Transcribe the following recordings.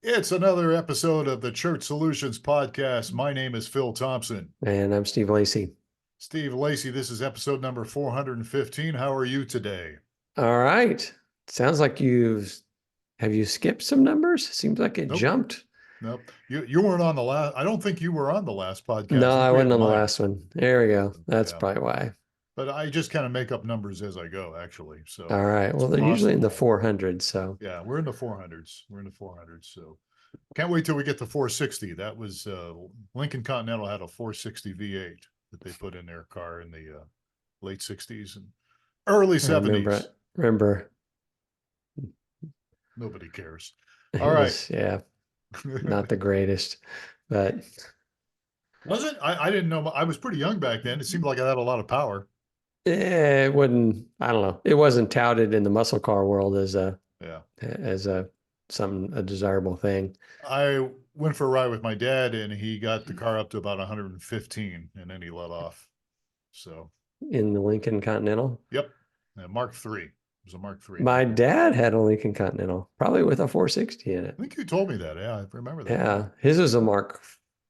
It's another episode of the Church Solutions Podcast. My name is Phil Thompson. And I'm Steve Lacy. Steve Lacy, this is episode number 415. How are you today? All right. Sounds like have you skipped some numbers? Seems like it Nope, jumped. nope. You weren't on the last. I don't think you were on the last podcast. No, I think I we wasn't had on the Mike. last one. There we go. That's Yeah, probably why. but I just kind of make up numbers as I go, actually. All So right. it's Well, they're usually in the possible. 400s. So, Yeah, we're in the 400s. We're in the 400s. So can't wait till we get to 460. That was Lincoln Continental had a 460 V8 that they put in their car in the late 60s and early I remember, 70s. remember Nobody cares. All it right. was, yeah, not the greatest, but Was it? I didn't know. I was pretty young back then. It seemed like I had a lot of power. it wouldn't, I don't know. It wasn't touted in the muscle car world Yeah. as a desirable thing. I went for a ride with my dad and he got the car up to about 115 and then he let off. So, In the Lincoln Continental. yep. Mark III. It was a Mark III. My dad had a Lincoln Continental, probably with a 460 in I it. think you told me that. Yeah, I remember that now. Yeah, his was a Mark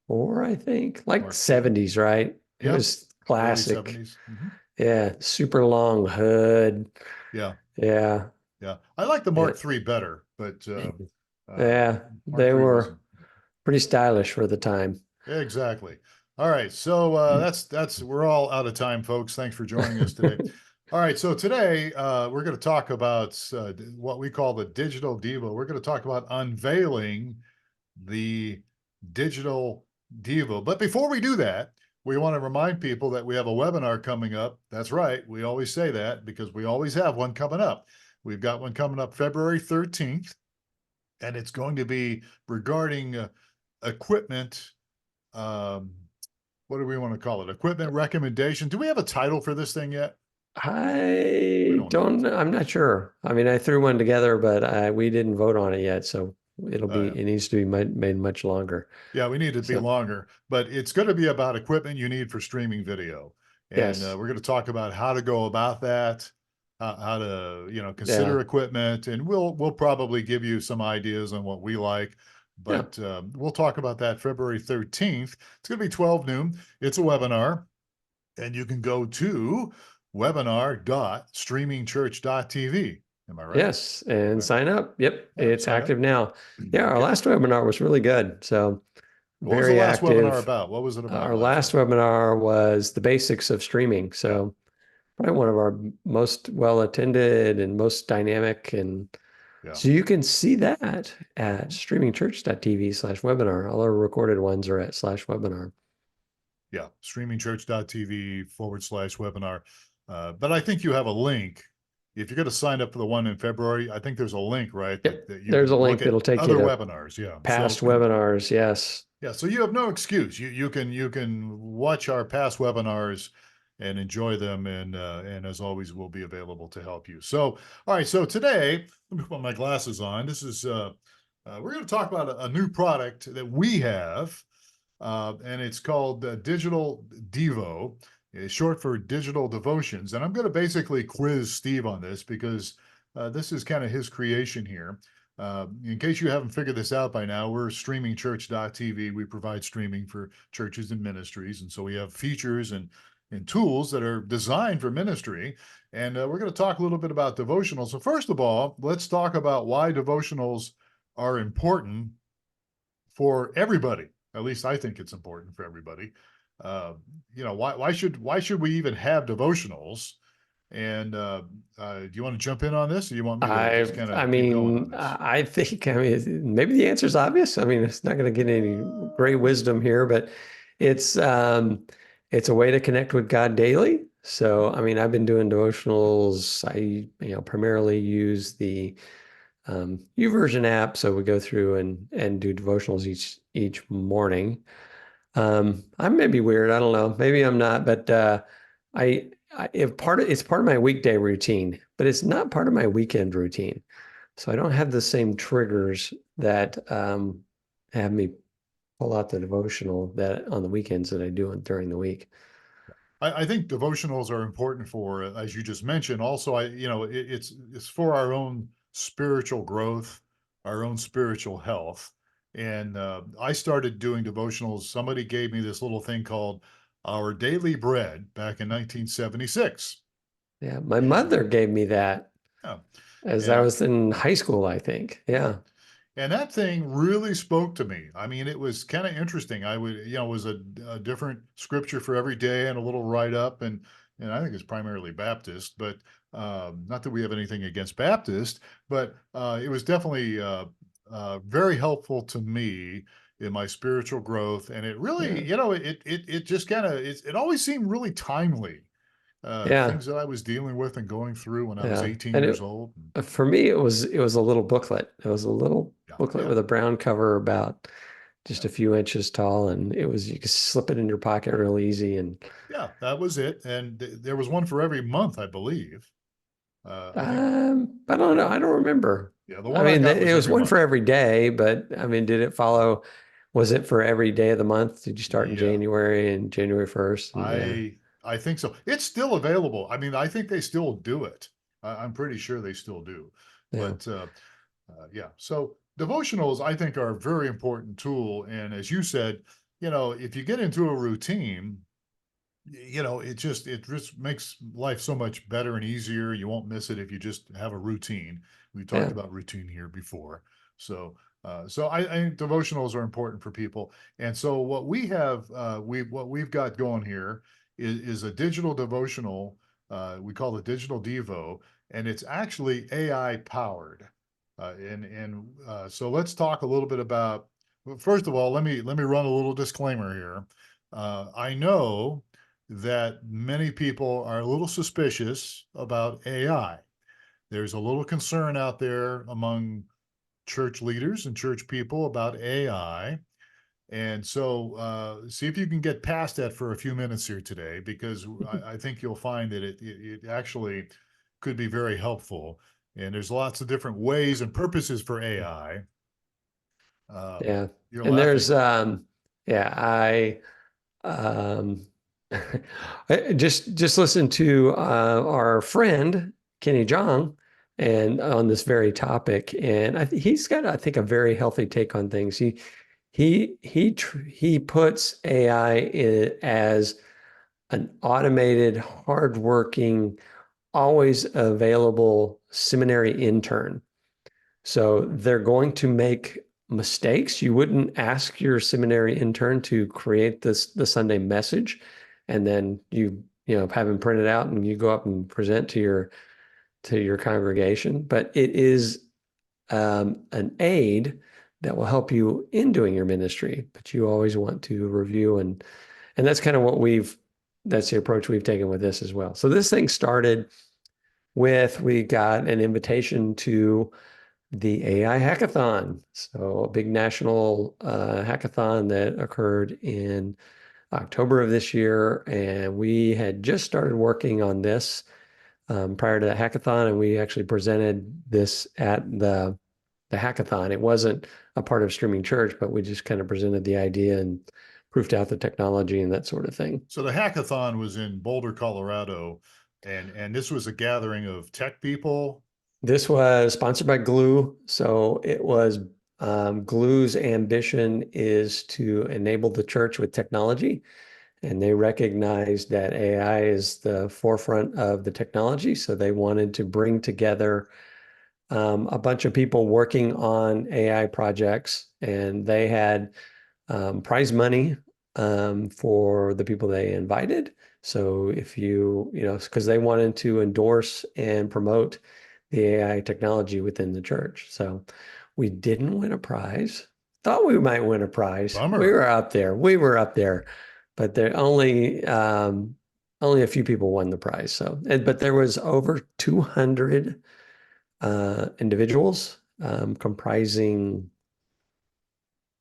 IV, I think, like Mark IV. 70s, right? It Yep. was Early classic. 70s. Mm-hmm. Yeah, super long hood. Yeah. Yeah, Yeah. I like the yeah, Mark III better, but uh, yeah. Mark They III wasn't. were pretty stylish for the time. Exactly. All right. So that's we're all out of time, folks. Thanks for joining us today. All right. So today we're going to talk about what we call the digital Devo. We're going to talk about unveiling the digital Devo. But before we do that, we want to remind people that we have a webinar coming up. That's right. We always say that because we always have one coming up. We've got one coming up February 13th, and it's going to be regarding equipment. Um, what do we want to call it? Equipment recommendation. Do we have a title for this thing yet? We I don't know. don't, I'm not sure. I mean, I threw one together, but we didn't vote on it yet, so Uh, it needs to be made much longer. yeah, we need it to be So, longer, but it's going to be about equipment you need for streaming video. And yes. we're going to talk about how to go about that, how to, Yeah. consider equipment, and we'll probably give you some ideas on what we like. Yeah. But we'll talk about that February 13th. It's going to be 12 noon. It's a webinar, and you can go to webinar.streamingchurch.tv. Am I right? Yes, and Right. sign up. Yep, Yeah, it's sign up. active now. Yeah, our Okay. last webinar was really good. So What was the very last webinar active. about? What was it about Our last last time? webinar was the basics of streaming. Yeah. So probably one of our most well attended and most dynamic. And Yeah. so you can see that at streamingchurch.tv/webinar. All our recorded ones are at /webinar. Yeah. Streamingchurch.tv/webinar. But I think you have a link. If you're going to sign up for the one in February, I think there's a link, right? Yep, That you there's a can look link at that'll take you other to webinars. Yeah. past webinars. Yes. Yeah, so you have no excuse. You can watch our past webinars and enjoy them, and as always, we'll be available to help you. So, all right. So today, let me put my glasses on. This is we're going to talk about a new product that we have, and it's called Digital Devo. It's short for Digital Devotions, and I'm going to basically quiz Steve on this because this is kind of his creation here. In case you haven't figured this out by now, we're streamingchurch.tv. We provide streaming for churches and ministries. And so we have features and tools that are designed for ministry. And we're going to talk a little bit about devotionals. So, first of all, let's talk about why devotionals are important for everybody. At least I think it's important for everybody. Uh, why should we even have devotionals? And do you want to jump in on this, or you want me to just kind I of keep going on mean, this? I think, I mean, maybe the answer is obvious. I mean, it's not going to get any great wisdom here, but it's, um, it's a way to connect with God daily. So, I mean, I've been doing devotionals. Primarily use the YouVersion app. So we go through and do devotionals each morning. I may be weird. I don't know. Maybe I'm not, but if it's part of my weekday routine, but it's not part of my weekend routine. So I don't have the same triggers that have me pull out the devotional that on the weekends that I do during the week. I think devotionals are important for, as you just mentioned. Also, it's for our own spiritual growth, our own spiritual health. And I started doing devotionals. Somebody gave me this little thing called Our Daily Bread back in 1976. Yeah, my And mother gave me that yeah, as I and was in high school, I think. yeah, Yeah. and that thing really spoke to me. I mean, it was kind of interesting. I would, it was a different scripture for every day and a little write up, and I think it's primarily Baptist, but not that we have anything against Baptist, but it was definitely very helpful to me in my spiritual growth, and it really, Yeah. it just kind of it always seemed really timely. Yeah. Things that I was dealing with and going through when I was Yeah. 18 And years old. for me, it was a little booklet. It was a little Yeah, booklet yeah, with a brown cover about just yeah. a few inches tall, and it was you could slip it in your pocket real easy. And Yeah, that was it. And there was one for every month, I believe. I think, I don't know. I don't remember. yeah, the I one I mean, got it was was every one for month. every day, but I mean, did it follow? Was it for every day of the month? Did you start in Yeah, January and January 1st? And yeah, I think so. It's still available. I mean, I think they still do it. I'm pretty sure they still do. yeah, But yeah, so devotionals, I think, are a very important tool. And as you said, if you get into a routine, it just makes life so much better and easier. You won't miss it if you just have a routine. We talked yeah, about routine here before. So I think devotionals are important for people. And so what we've got going here is a digital devotional. We call it Digital Devo, and it's actually AI powered. So let's talk a little bit about. Well, first of all, let me run a little disclaimer here. I know that many people are a little suspicious about AI. There's a little concern out there among church leaders and church people about AI. And so, see if you can get past that for a few minutes here today, because I think you'll find that it actually could be very helpful. And there's lots of different ways and purposes for AI. yeah. You're And laughing. there's yeah, um, just listen to our friend Kenny Jong and on this very topic, and he's got, I think, a very healthy take on things. He puts AI as an automated, hardworking, always available seminary intern. So they're going to make mistakes. You wouldn't ask your seminary intern to create the Sunday message, and then you have him printed out and you go up and present to your congregation. But it is an aid that will help you in doing your ministry. But you always want to review, and that's kind of that's the approach we've taken with this as well. So this thing started with, we got an invitation to the AI hackathon. So a big national hackathon that occurred in October of this year. And we had just started working on this prior to that hackathon. And we actually presented this at the hackathon. It wasn't a part of Streaming Church, but we just kind of presented the idea and proofed out the technology and that sort of thing. So the hackathon was in Boulder, Colorado, and this was a gathering of tech people. This was sponsored by Glue. So it was Glue's ambition is to enable the church with technology. And they recognized that AI is the forefront of the technology. So they wanted to bring together a bunch of people working on AI projects. And they had prize money for the people they invited. So if because they wanted to endorse and promote the AI technology within the church. So we didn't win a prize. Thought we might win a prize. We Bummer. were up there. We were up there, but there only a few people won the prize. So, but there was over 200 individuals comprising,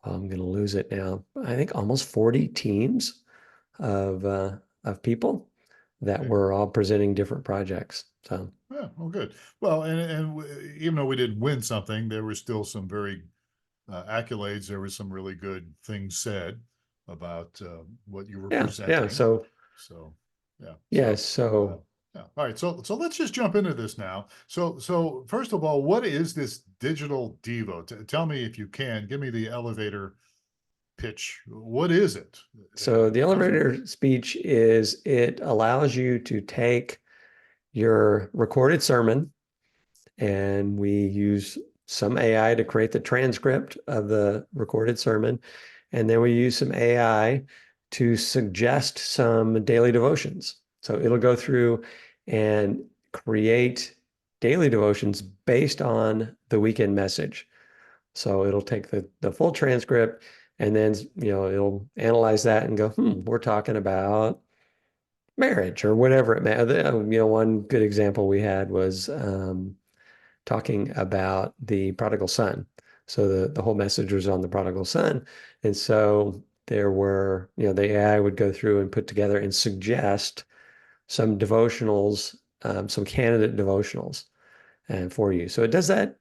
I'm going to lose it now, I think almost 40 teams of people that Okay. were all presenting different projects. So Yeah, well, good. Well, even though we didn't win something, there were still some very accolades. There were some really good things said about what you were yeah, yeah. presenting. So So, yeah. yeah, So, so Yeah. All right. So let's just jump into this now. So first of all, what is this digital Devo? Tell me if you can. Give me the elevator pitch. What is it? So the How's it work? elevator speech is it allows you to take your recorded sermon, and we use some AI to create the transcript of the recorded sermon. And then we use some AI to suggest some daily devotions. So it'll go through and create daily devotions based on the weekend message. So it'll take the full transcript, and then it'll analyze that and go, we're talking about marriage or whatever it may. One good example we had was talking about the prodigal son. So the whole message was on the prodigal son. And so there were, the AI would go through and put together and suggest some devotionals, some candidate devotionals and for you. So it does that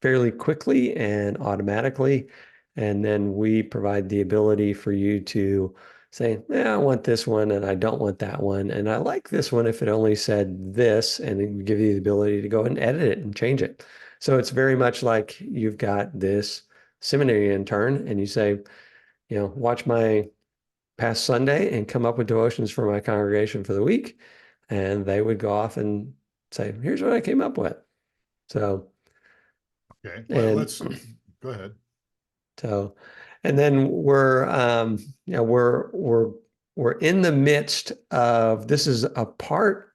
fairly quickly and automatically. And then we provide the ability for you to say, yeah, I want this one and I don't want that one. And I like this one if it only said this, and it would give you the ability to go and edit it and change it. So it's very much like you've got this seminary intern and you say, watch my past Sunday and come up with devotions for my congregation for the week. And they would go off and say, here's what I came up with. So, Okay. and Let's go ahead. so, and then we're in the midst of, this is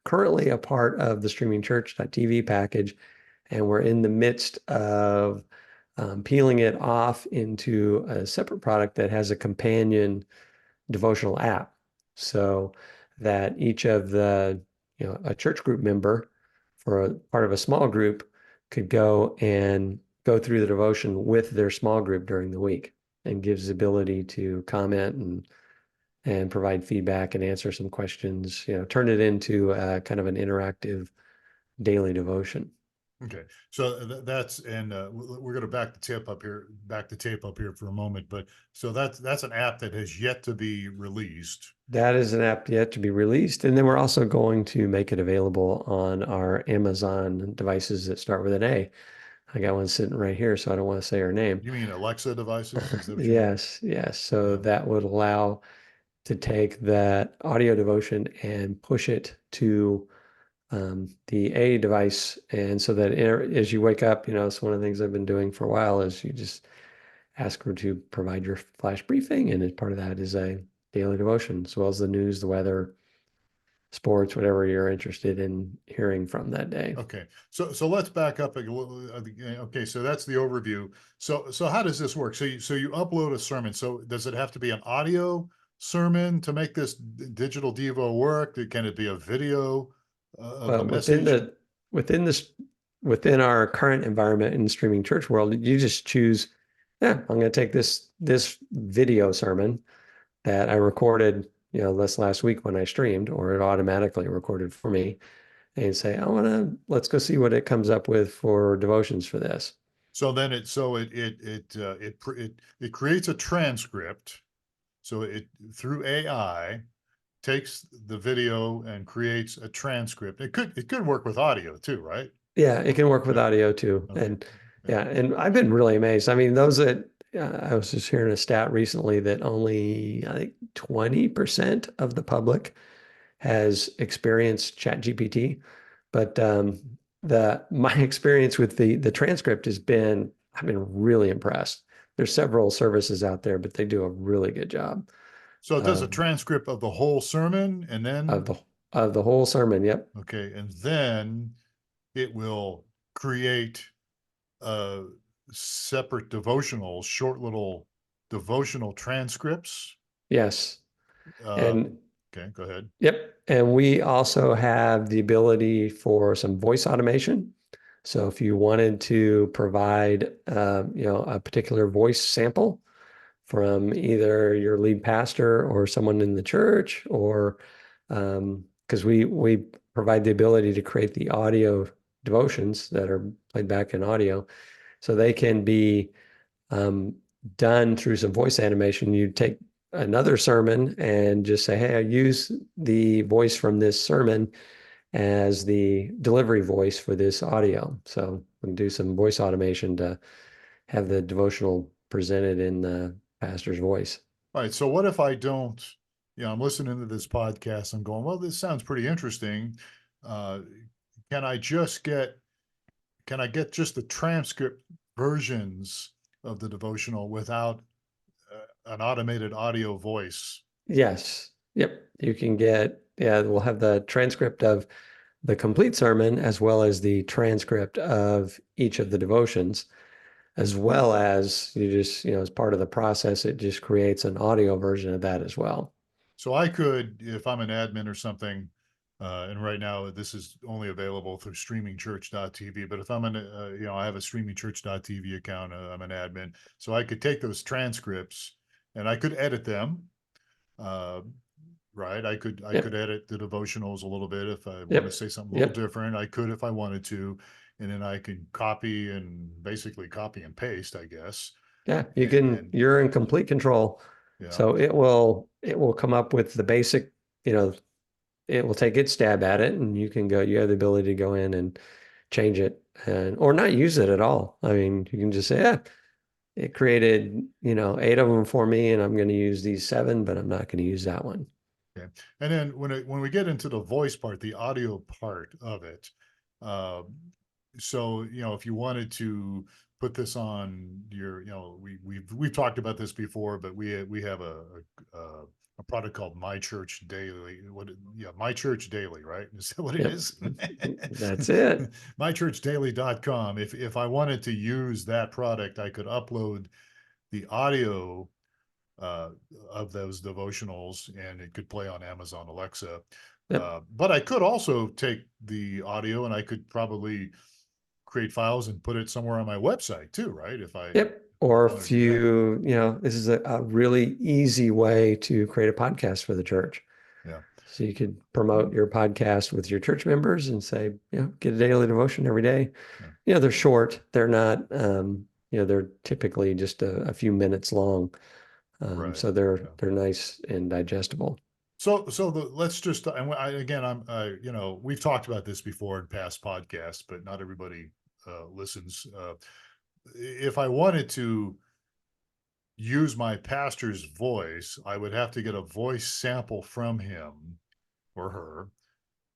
currently a part of the Streaming Church.tv package, and we're in the midst of peeling it off into a separate product that has a companion devotional app, so that each of a church group member for a part of a small group could go and go through the devotion with their small group during the week, and gives the ability to comment and provide feedback and answer some questions, turn it into kind of an interactive daily devotion. Okay. So that's and we're going to back the tape up here for a moment. But so that's an app that has yet to be released. That is an app yet to be released. And then we're also going to make it available on our Amazon devices that start with an A. I got one sitting right here, so I don't want to say her name. You mean Alexa devices? Is that what you mean? Yes, yes. So Yeah. that would allow to take that audio devotion and push it to the A device. And so that as you wake up, it's one of the things I've been doing for a while is you just ask her to provide your flash briefing. And as part of that is a daily devotion, as well as the news, the weather, sports, whatever you're interested in hearing from that day. Okay. So let's back up a little. Okay. So that's the overview. So how does this work? So you upload a sermon. So does it have to be an audio sermon to make this digital Devo work? Can it be a video of the Well, message? within this within our current environment in the streaming church world, you just choose, yeah, I'm going to take this video sermon that I recorded, this last week when I streamed, or it automatically recorded for me, and say, let's go see what it comes up with for devotions for this. So then it creates a transcript. So it through AI takes the video and creates a transcript. It could work with audio too, right? Yeah, it can work with Yeah. audio too. Okay. And Yeah. yeah, and I've been really amazed. I mean, those that I was just hearing a stat recently that only, I think, 20% of the public has experienced ChatGPT. But my experience with the transcript has been, I've been really impressed. There's several services out there, but they do a really good job So it does a of transcript of the whole sermon and of then the of the whole sermon. Yep. okay, and then it will create uh separate devotionals, short little devotional transcripts. Yes. Um, And okay, go ahead. yep. And we also have the ability for some voice automation. So if you wanted to provide, a particular voice sample from either your lead pastor or someone in the church, or because we provide the ability to create the audio devotions that are played back in audio, so they can be um, done through some voice animation. You take another sermon and just say, hey, I use the voice from this sermon as the delivery voice for this audio. So we can do some voice automation to have the devotional presented in the pastor's voice. All right. So what if I don't, I'm listening to this podcast. I'm going, well, this sounds pretty interesting. Uh, can I just get, can I get just the transcript versions of the devotional without an automated audio voice? Yes. Yep. You can get, yeah, we'll have the transcript of the complete sermon as well as the transcript of each of the devotions, as well as you just, as part of the process, it just creates an audio version of that as well. So I could, if I'm an admin or something, and right now this is only available through streamingchurch.tv, but if I'm I have a streamingchurch.tv account, I'm an admin, so I could take those transcripts and I could edit them. Uh, right. I Yep. could edit the devotionals a little bit if I want to Yep. say something a little Yep. different. I could if I wanted to, and then I can copy and basically copy and paste, I guess. Yeah. And You're in complete control. yeah, So it will come up with the basic, you know, it will take its stab at it and you have the ability to go in and change it or not use it at all. I mean, you can just say, yeah, it created, 8 of them for me and I'm going to use these 7, but I'm not going to use that one. okay. And then when we get into the voice part, the audio part of it, uh, so if you wanted to put this on your, we've talked about this before, but we have a product called My Church Daily. My Church Daily, right? Is that what it Yep. is? That's it. MyChurchDaily.com. If I wanted to use that product, I could upload the audio uh, of those devotionals, and it could play on Amazon Alexa. Yep. But I could also take the audio and I could probably create files and put it somewhere on my website too, right? If I Yep. Or want if to do that. this is a really easy way to create a podcast for the church. Yeah. So you could promote your podcast with your church members and say, get a daily devotion every day. Yeah. They're short. They're not, they're typically just a few minutes long. Right. So Yeah. they're nice and digestible. So let's just, and again, we've talked about this before in past podcasts, but not everybody listens. If I wanted to use my pastor's voice, I would have to get a voice sample from him or her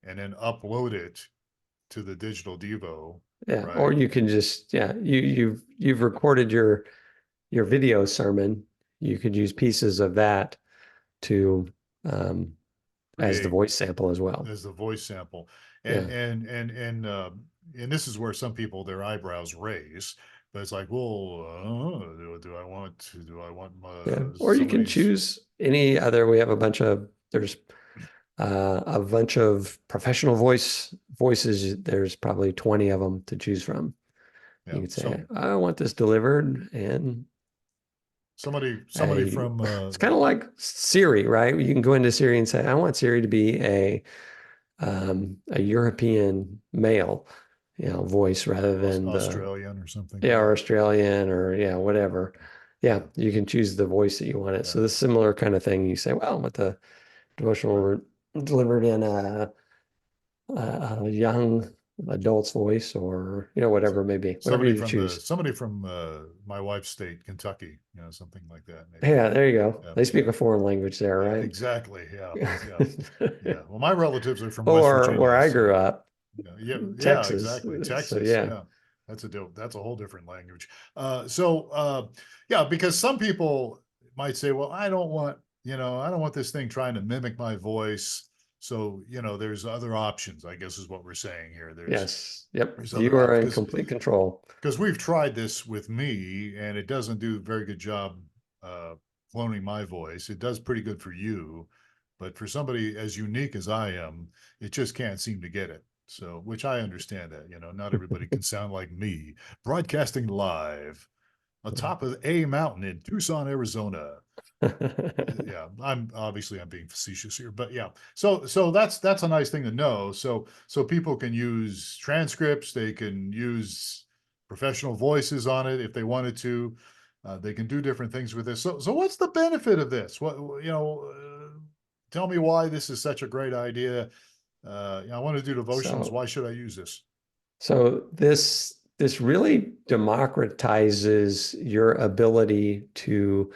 and then upload it to the digital Devo, Yeah. Or right? you can just, you've recorded your video sermon. You could use pieces of that to um, as the Create voice sample as well. as the voice sample. And Yeah. and this is where some people their eyebrows raise, but it's like, well, do I want Yeah. Or you can somebody's choose any other. We have there's a bunch of professional voices. There's probably 20 of them to choose from. You yeah, could say, I want this delivered and somebody from it's kind of like Siri, right? You can go into Siri and say, I want Siri to be a European male, voice rather than Australian or something. or Australian or whatever. Yeah, Yeah, you can choose the voice that you want it. yeah. So the similar kind of thing. You say, well, I want the Right. devotional delivered in a young adult's voice or whatever it may be, whatever you choose. Somebody from my wife's state, Kentucky, something like that, maybe. Yeah, there you go. Yeah, They speak a foreign language there, yeah, right? exactly. Yeah, yeah, yeah. Well, my relatives are from West Or where Virginia, I grew so up, yeah, Texas. exactly. So Texas, yeah, yeah. That's a whole different language. Yeah, because some people might say, well, I don't want this thing trying to mimic my voice. So, there's other options, I guess is what we're saying here. yes, yep. There's You other are in options complete control. because we've tried this with me and it doesn't do a very good job cloning my voice. It does pretty good for you, but for somebody as unique as I am, it just can't seem to get it. So, which I understand that, not everybody can sound like me, broadcasting live atop of a mountain in Tucson, Arizona. Yeah, I'm being facetious here, but yeah. So that's a nice thing to know. So people can use transcripts, they can use professional voices on it if they wanted to. They can do different things with this. So what's the benefit of this? Tell me why this is such a great idea. I want to do devotionals. So Why should I use this? this really democratizes your ability to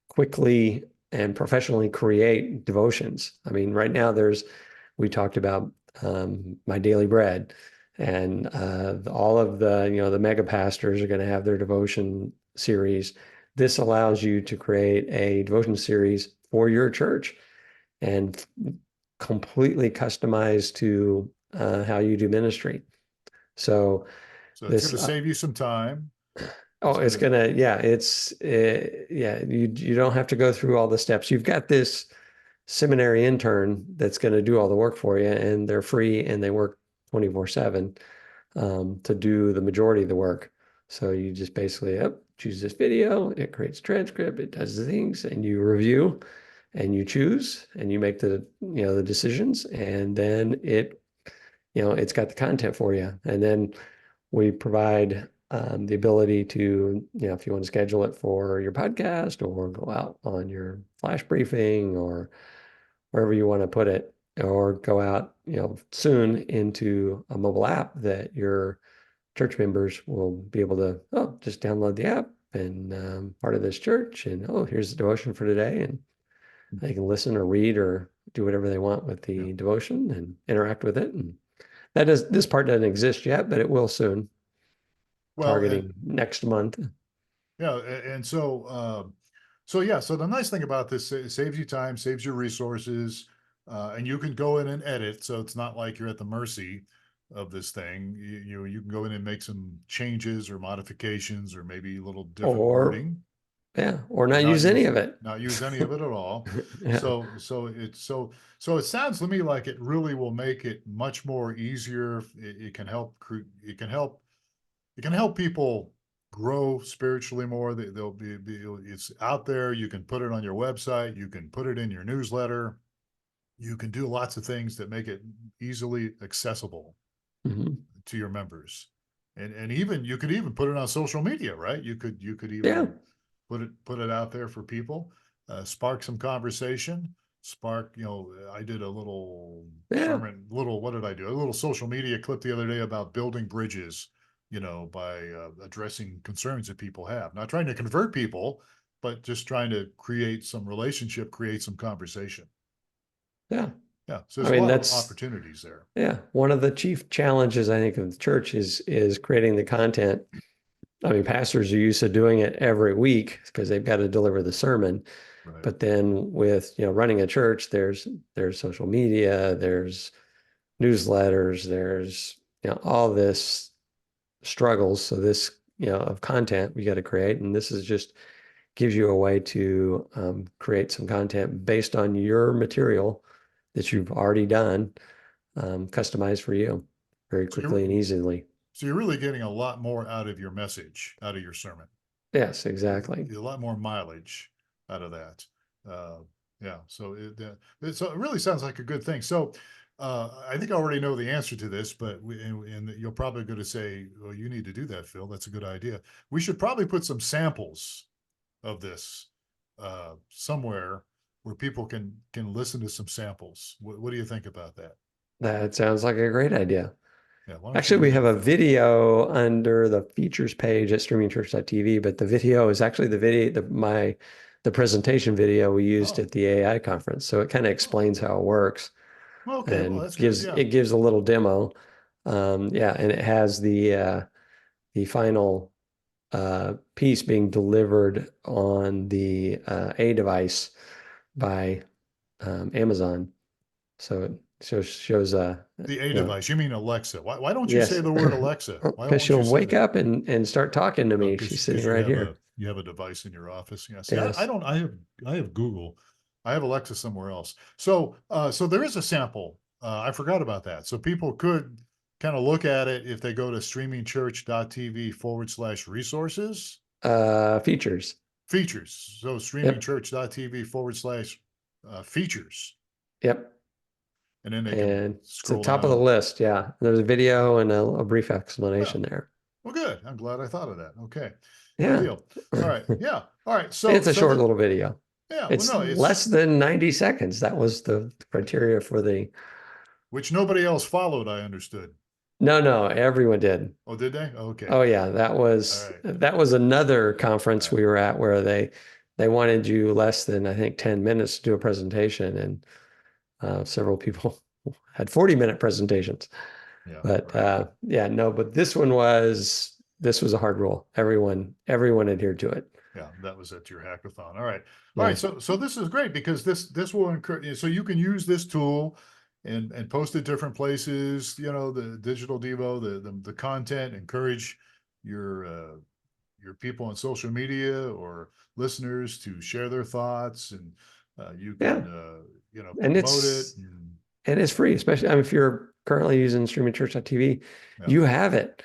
quickly and professionally create devotions. I mean, right now we talked about my daily bread, and all of the mega pastors are going to have their devotion series. This allows you to create a devotion series for your church and completely customized to how you do ministry. So So it's going this to save you some time. Oh, It's going it's to, gonna, yeah, yeah, you don't have to go through all the steps. You've got this seminary intern that's gonna do all the work for you, and they're free and they work 24/7 to do the majority of the work. So you just basically, yep, choose this video, it creates a transcript, it does the things, and you review and you choose and you make the decisions, and then it's got the content for you. And then we provide the ability to, if you want to schedule it for your podcast or go out on your flash briefing or wherever you want to put it, or go out, soon into a mobile app that your church members will be able to, oh, just download the app and part of this church. And, oh, here's the devotion for today. And they can listen or read or do whatever they want with yeah. the devotion and interact with it. And this part doesn't exist yet, but it will soon, Well, and targeting next month. yeah, and so so yeah, so the nice thing about this, it saves you time, saves you resources, and you can go in and edit. So it's not like you're at the mercy of this thing. You can go in and make some changes or modifications or maybe a little different Or wording, yeah, or or not use any of it. not use any of it at all. Yeah. So it sounds to me like it really will make it much more easier. It can help it can help people grow spiritually more. They'll it's out there. You can put it on your website. You can put it in your newsletter. You can do lots of things that make it easily accessible Mhm. to your members. And even you could even put it on social media, right? You could Yeah. even put it out there for people, spark some conversation, spark, I did a little Yeah. sermon, little, what did I do? A little social media clip the other day about building bridges, by addressing concerns that people have. Not trying to convert people, but just trying to create some relationship, create some conversation. Yeah. Yeah. So I there's a mean, lot of that's opportunities there. yeah, one of the chief challenges I think of the church is creating the content. I mean, pastors are used to doing it every week because they've got to deliver the sermon. Right. But then with, running a church, there's social media, there's newsletters, there's, all this struggles. So this, of content we got to create. And this is just gives you a way to create some content based on your material that you've already done, customized for you very So quickly and easily. you're really getting a lot more out of your message, out of your sermon. Yes, exactly. A lot more mileage out of that. Uh, yeah, so it really sounds like a good thing. So I think I already know the answer to this, but and you're probably going to say, "Well, you need to do that, Phil. That's a good idea." We should probably put some samples of this somewhere where people can listen to some samples. What do you think about that? That sounds like a great idea. Yeah, why don't you Actually, do we have that, a Phil? video under the features page at streamingchurch.tv, but the video is actually the presentation video we used Oh, at the AI conference. So it kind of oh, explains how it works okay. Well, and that's good. gives Yeah. it gives a little demo. Yeah, and it has the final piece being delivered on the A device by Amazon. So it shows The A you know, device. You mean Alexa? Why don't you say yes, the word Alexa? Why because won't you she'll say wake that? up and start talking to Oh, me. She's sitting because you right have here. a device in your office. Yeah. See, I Yes. don't. I have Google. I have Alexa somewhere else. So there is a sample. I forgot about that. So people could kind of look at it if they go to streamingchurch.tv/resources Features. features. So Yep. streamingchurch.tv/features, Yep. and then they can And it's the scroll top of the down. list. Yeah. There's a video and a brief Well, explanation there. well, good. I'm glad I thought of that. Okay, good Yeah. deal. All right. Yeah. All right. So It's a so short that little video. yeah. Well, It's no, less it's than 90 seconds. That was the criteria for the which nobody else followed, I understood. No, everyone did. Oh, did they? Okay. Oh yeah, that All was right. that was another All conference right. we were at where they wanted you less than I think 10 minutes to do a presentation, and several people had 40-minute presentations. Yeah. But Right. yeah, no, but this was a hard rule. Everyone adhered to it. Yeah, that was at your hackathon. All right. All Yeah. right. So this is great because this will encourage, so you can use this tool and post it different places, the digital Devo, the content, encourage your people on social media or listeners to share their thoughts, and you Yeah. can And promote it. it's and it's free, especially I mean, if you're currently using streamingchurch.tv, Yeah, you have it.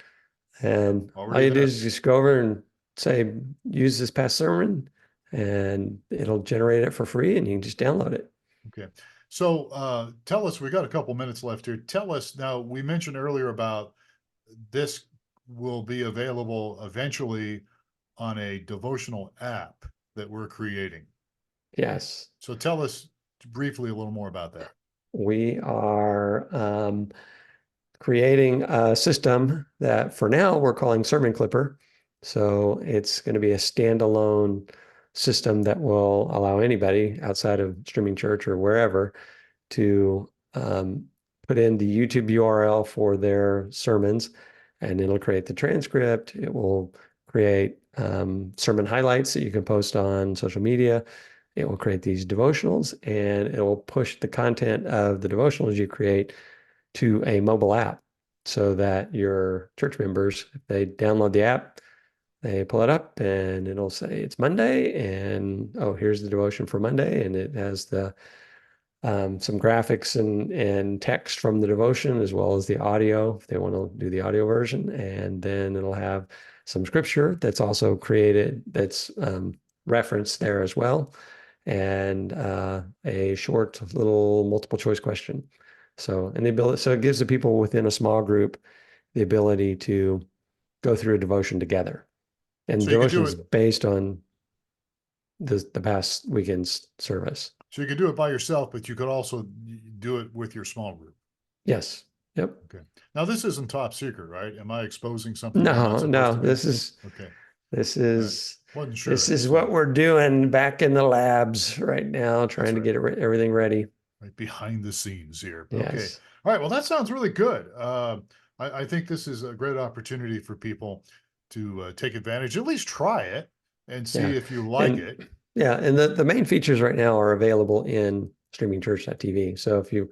yeah, And all already you do there. is just go over and say, use this past sermon, and it'll generate it for free, and you can just download it. Okay. So tell us, we got a couple minutes left here. Tell us now, we mentioned earlier about this will be available eventually on a devotional app that we're creating. Yes. So tell us briefly a little more about that. We are creating a system that for now we're calling Sermon Clipper. So it's going to be a standalone system that will allow anybody outside of Streaming Church or wherever to put in the YouTube URL for their sermons, and it'll create the transcript. It will create sermon highlights that you can post on social media. It will create these devotionals, and it will push the content of the devotionals you create to a mobile app so that your church members, if they download the app, they pull it up and it'll say it's Monday, and oh, here's the devotion for Monday, and it has the some graphics and text from the devotion as well as the audio if they want to do the audio version, and then it'll have some scripture that's also created that's referenced there as well, and a short little multiple choice question. So it gives the people within a small group the ability to go through a devotion together, and the So you could devotion do is it. based on the past weekend's service. So you could do it by yourself, but you could also do it with your small group. Yes. Yep. Okay. Now this isn't top secret, right? Am I exposing something I'm not No, supposed no, to be? this is Okay. this All right. is Wasn't this sure. is So what we're doing back in the labs right now, that's trying to right. get everything ready. Right behind the scenes here. Okay. Yes. All right. Well, that sounds really good. I think this is a great opportunity for people to take advantage, at least try it and Yeah. see if you like And it. yeah, and the main features right now are available in streamingchurch.tv. So if you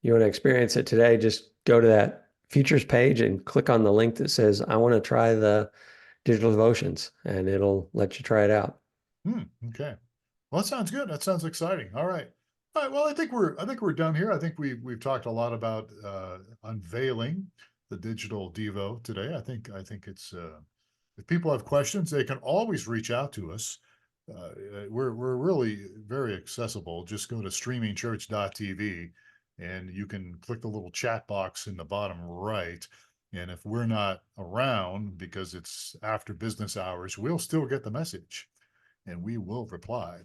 want to experience it today, just go to that features page and click on the link that says I want to try the digital devotions, and it'll let you try it out. Okay. Well, that sounds good. That sounds exciting. All right. All right. Well, I think we're done here. I think we've talked a lot about unveiling the digital Devo today. I think it's if people have questions, they can always reach out to us. We're really very accessible. Just go to streamingchurch.tv and you can click the little chat box in the bottom right. And if we're not around because it's after business hours, we'll still get the message and we will reply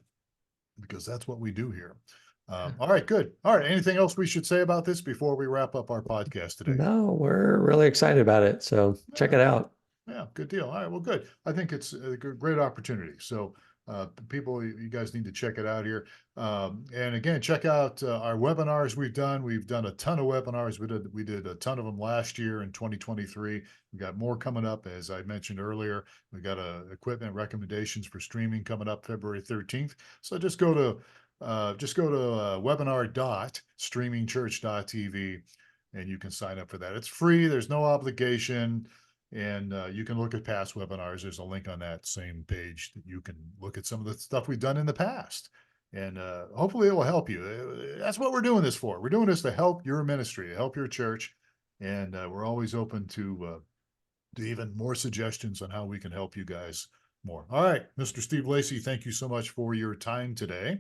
because that's what we do here. All right, good. All right. Anything else we should say about this before we wrap up our podcast today? No, we're really excited about it. So check Yeah, it out. yeah, good deal. All right, well, good. I think it's a great opportunity. So, people, you guys need to check it out here. And again, check out our webinars we've done. We've done a ton of webinars. We did a ton of them last year in 2023. We got more coming up, as I mentioned earlier. We got equipment recommendations for streaming coming up February 13th. So just go to webinar.streamingchurch.tv and you can sign up for that. It's free. There's no obligation. And you can look at past webinars. There's a link on that same page that you can look at some of the stuff we've done in the past. And hopefully it will help you. That's what we're doing this for. We're doing this to help your ministry, to help your church. And we're always open to even more suggestions on how we can help you guys more. All right, Mr. Steve Lacy, thank you so much for your time today.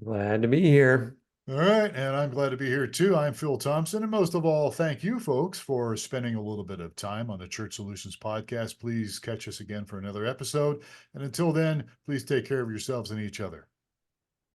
Glad to be here. All right, and I'm glad to be here too. I'm Phil Thompson, and most of all, thank you folks for spending a little bit of time on the Church Solutions podcast. Please catch us again for another episode. And until then, please take care of yourselves and each other.